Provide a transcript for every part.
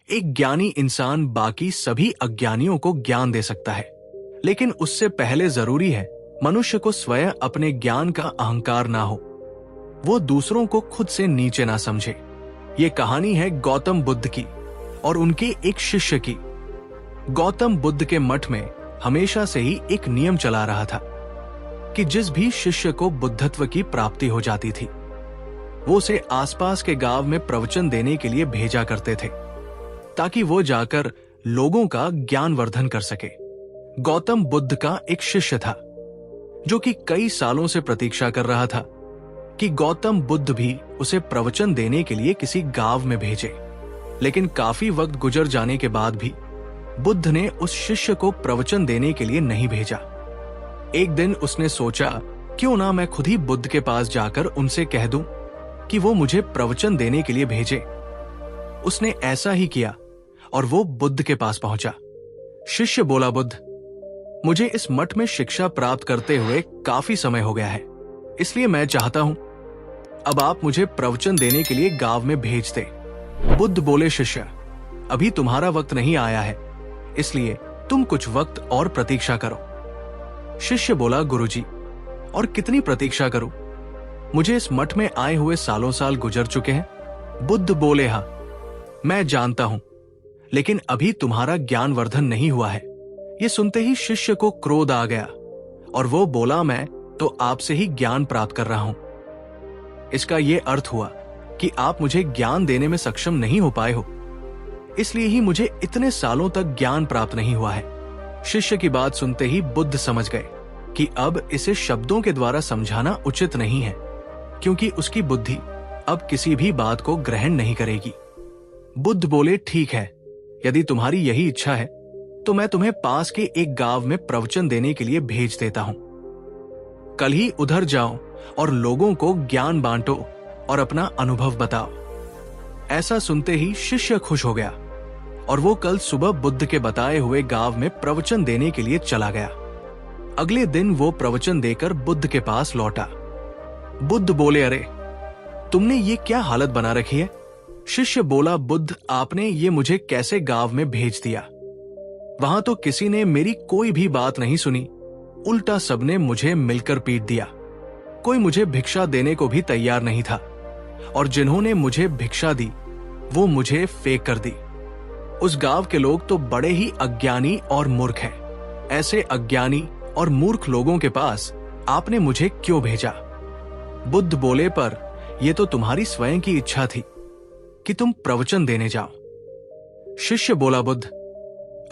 एक ज्ञानी इंसान बाकी सभी अज्ञानियों को ज्ञान दे सकता है, लेकिन उससे पहले जरूरी है मनुष्य को स्वयं अपने ज्ञान का अहंकार ना हो, वो दूसरों को खुद से नीचे ना समझे। ये कहानी है गौतम बुद्ध की और उनके एक शिष्य की। गौतम बुद्ध के मठ में हमेशा से ही एक नियम चला रहा था कि जिस भी शिष्य को बुद्धत्व की प्राप्ति हो जाती थी, वो उसे आसपास के गांव में प्रवचन देने के लिए भेजा करते थे, ताकि वो जाकर लोगों का ज्ञान वर्धन कर सके। गौतम बुद्ध का एक शिष्य था जो कि कई सालों से प्रतीक्षा कर रहा था कि गौतम बुद्ध भी उसे प्रवचन देने के लिए किसी गांव में भेजे, लेकिन काफी वक्त गुजर जाने के बाद भी बुद्ध ने उस शिष्य को प्रवचन देने के लिए नहीं भेजा। एक दिन उसने सोचा, क्यों ना मैं खुद ही बुद्ध के पास जाकर उनसे कह दूं कि वो मुझे प्रवचन देने के लिए भेजे। उसने ऐसा ही किया और वो बुद्ध के पास पहुंचा। शिष्य बोला, बुद्ध, मुझे इस मठ में शिक्षा प्राप्त करते हुए काफी समय हो गया है, इसलिए मैं चाहता हूं अब आप मुझे प्रवचन देने के लिए गांव में भेज दे। बुद्ध बोले, शिष्य, अभी तुम्हारा वक्त नहीं आया है, इसलिए तुम कुछ वक्त और प्रतीक्षा करो। शिष्य बोला, गुरुजी, और कितनी प्रतीक्षा करूं? मुझे इस मठ में आए हुए सालों साल गुजर चुके हैं। बुद्ध बोले, हाँ, मैं जानता हूं, लेकिन अभी तुम्हारा ज्ञान वर्धन नहीं हुआ है। ये सुनते ही शिष्य को क्रोध आ गया और वो बोला, मैं तो आपसे ही ज्ञान प्राप्त कर रहा हूं। इसका ये अर्थ हुआ कि आप मुझे ज्ञान देने में सक्षम नहीं हो पाए हो, इसलिए ही मुझे इतने सालों तक ज्ञान प्राप्त नहीं हुआ है। शिष्य की बात सुनते ही बुद्ध समझ गए कि अब इसे शब्दों के द्वारा समझाना उचित नहीं है, क्योंकि उसकी बुद्धि अब किसी भी बात को ग्रहण नहीं करेगी। बुद्ध बोले, ठीक है, यदि तुम्हारी यही इच्छा है तो मैं तुम्हें पास के एक गांव में प्रवचन देने के लिए भेज देता हूं। कल ही उधर जाओ और लोगों को ज्ञान बांटो और अपना अनुभव बताओ। ऐसा सुनते ही शिष्य खुश हो गया और वो कल सुबह बुद्ध के बताए हुए गांव में प्रवचन देने के लिए चला गया। अगले दिन वो प्रवचन देकर बुद्ध के पास लौटा। बुद्ध बोले, अरे, तुमने ये क्या हालत बना रखी है? शिष्य बोला, बुद्ध, आपने ये मुझे कैसे गांव में भेज दिया? वहां तो किसी ने मेरी कोई भी बात नहीं सुनी, उल्टा सबने मुझे मिलकर पीट दिया। कोई मुझे भिक्षा देने को भी तैयार नहीं था, और जिन्होंने मुझे भिक्षा दी वो मुझे फेंक कर दी। उस गांव के लोग तो बड़े ही अज्ञानी और मूर्ख हैं। ऐसे अज्ञानी और मूर्ख लोगों के पास आपने मुझे क्यों भेजा? बुद्ध बोले, पर यह तो तुम्हारी स्वयं की इच्छा थी कि तुम प्रवचन देने जाओ। शिष्य बोला, बुद्ध,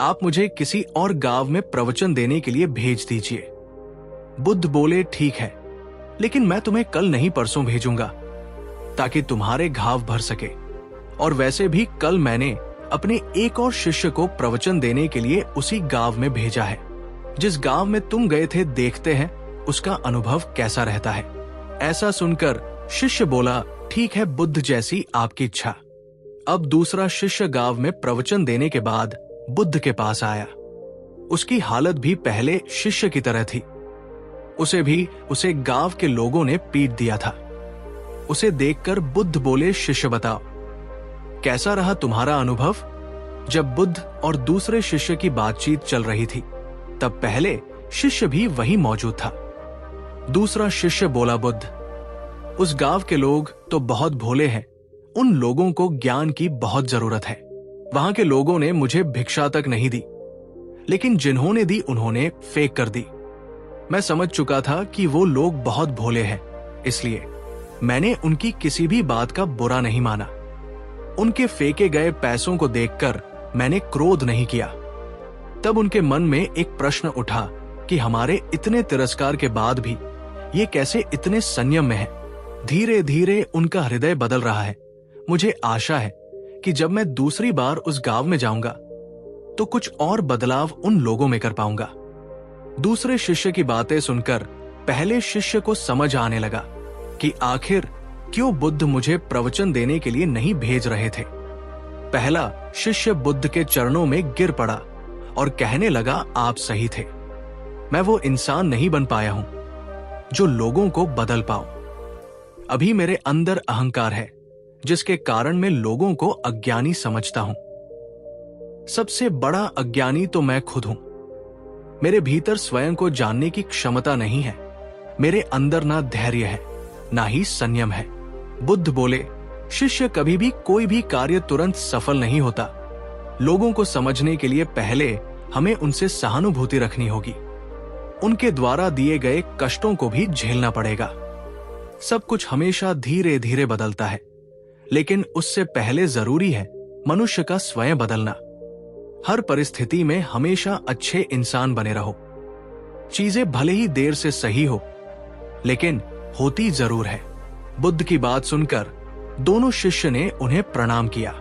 आप मुझे किसी और गांव में प्रवचन देने के लिए भेज दीजिए। बुद्ध बोले, ठीक है, लेकिन मैं तुम्हें कल नहीं परसों भेजूंगा, ताकि तुम्हारे घाव भर सके। और वैसे भी कल मैंने अपने एक और शिष्य को प्रवचन देने के लिए उसी गांव में भेजा है। जिस गांव में तुम गए थे, देखते हैं उसका अनुभव कैसा रहता है। ऐसा सुनकर शिष्य बोला, ठीक है बुद्ध, जैसी आपकी इच्छा। अब दूसरा शिष्य गांव में प्रवचन देने के बाद बुद्ध के पास आया। उसकी हालत भी पहले शिष्य की तरह थी। उसे गांव के लोगों ने पीट दिया था। उसे देखकर बुद्ध बोले, शिष्य, बताओ कैसा रहा तुम्हारा अनुभव? जब बुद्ध और दूसरे शिष्य की बातचीत चल रही थी, तब पहले शिष्य भी वहीं मौजूद था। दूसरा शिष्य बोला, बुद्ध, उस गांव के लोग तो बहुत भोले हैं, उन लोगों को ज्ञान की बहुत जरूरत है। वहां के लोगों ने मुझे भिक्षा तक नहीं दी, लेकिन जिन्होंने दी उन्होंने फेंक कर दी। मैं समझ चुका था कि वो लोग बहुत भोले हैं, इसलिए मैंने उनकी किसी भी बात का बुरा नहीं माना। उनके फेंके गए पैसों को देखकर मैंने क्रोध नहीं किया। तब उनके मन में एक प्रश्न उठा कि हमारे इतने तिरस्कार के बाद भी ये कैसे इतने संयम में है। धीरे धीरे उनका हृदय बदल रहा है। मुझे आशा है कि जब मैं दूसरी बार उस गांव में जाऊंगा तो कुछ और बदलाव उन लोगों में कर पाऊंगा। दूसरे शिष्य की बातें सुनकर पहले शिष्य को समझ आने लगा कि आखिर क्यों बुद्ध मुझे प्रवचन देने के लिए नहीं भेज रहे थे। पहला शिष्य बुद्ध के चरणों में गिर पड़ा और कहने लगा, आप सही थे, मैं वो इंसान नहीं बन पाया हूं जो लोगों को बदल पाऊं। अभी मेरे अंदर अहंकार है, जिसके कारण मैं लोगों को अज्ञानी समझता हूं। सबसे बड़ा अज्ञानी तो मैं खुद हूं। मेरे भीतर स्वयं को जानने की क्षमता नहीं है। मेरे अंदर ना धैर्य है, ना ही संयम है। बुद्ध बोले, शिष्य कभी भी कोई भी कार्य तुरंत सफल नहीं होता। लोगों को समझने के लिए पहले हमें उनसे सहानुभूति रखनी होगी। उनके द्वारा दिए गए कष्टों को भी झेलना पड़ेगा। सब कुछ हमेशा धीरे धीरे बदलता है, लेकिन उससे पहले जरूरी है मनुष्य का स्वयं बदलना। हर परिस्थिति में हमेशा अच्छे इंसान बने रहो। चीजें भले ही देर से सही हो, लेकिन होती जरूर है। बुद्ध की बात सुनकर दोनों शिष्य ने उन्हें प्रणाम किया।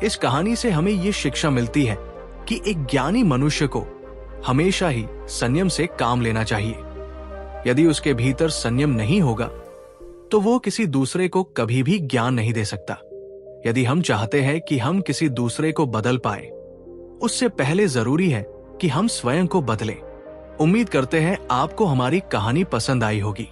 इस कहानी से हमें यह शिक्षा मिलती है कि एक ज्ञानी मनुष्य को हमेशा ही संयम से काम लेना चाहिए। यदि उसके भीतर संयम नहीं होगा तो वो किसी दूसरे को कभी भी ज्ञान नहीं दे सकता। यदि हम चाहते हैं कि हम किसी दूसरे को बदल पाए, उससे पहले जरूरी है कि हम स्वयं को बदलें। उम्मीद करते हैं आपको हमारी कहानी पसंद आई होगी।